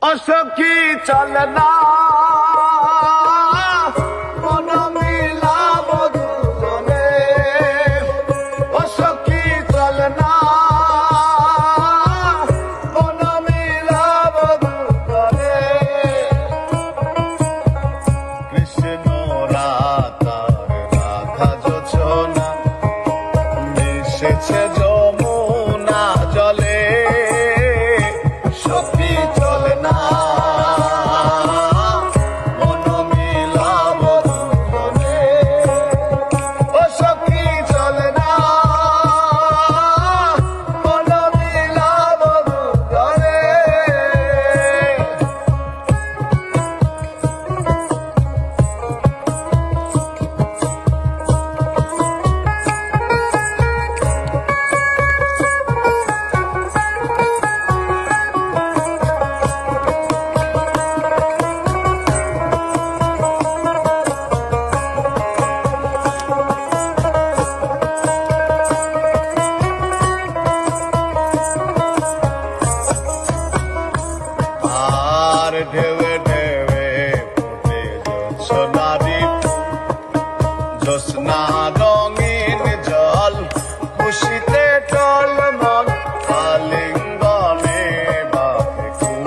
অসখী চলে না মন মিলাব দুজনে, অসখী চলে না মন মিলাব দুজনে। কৃষ্ণ রাধার রাধা যোজনা মিশেছে যমুনা জলে, সখী চলে না মন মিলাব দুজনে, ও সখী চলে না মন মিলাব দুজনে। আর ঢেউে ঢেউে ফুটে জ্যোৎস্নারি, জ্যোৎস্না রঙিন জল খুশিতে টলমল, আলিঙ্গনে বাঁধে কুল।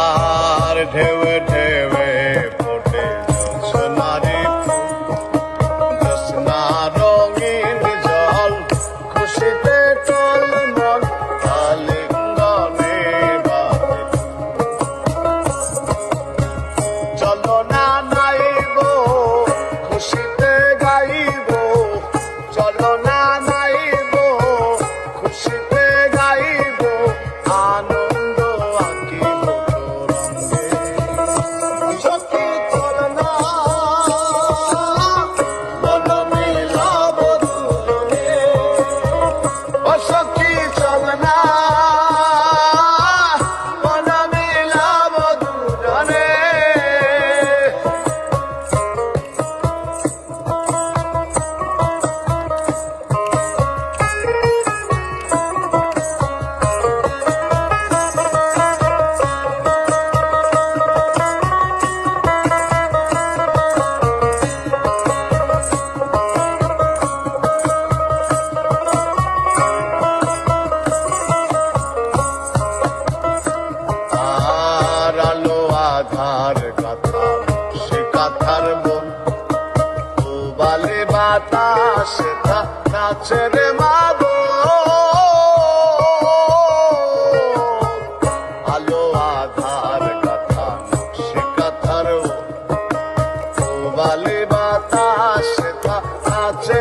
আর ঢেউে ঢেউে ফুটে জ্যোৎস্নারি, জ্যোৎস্না রঙিন জল খুশিতে টলমল, আলিঙ্গনে বাঁধে কুল। চলো না নাইব খুশিতে গাইব, চলো না নাইব খুশিতে গাইব, আনন্দ আঁকিব রঙে। সখী চলে না মন মিলাব দুজনে, ও সখী চলে না মন মিলাব দুজনে। আর আলো আধার কথা সে কাথার বন, বালে বাতাসে নাচে রে মা গো। আলো আধার কথা সে কাথার বন, বালে বাতাসে নাচে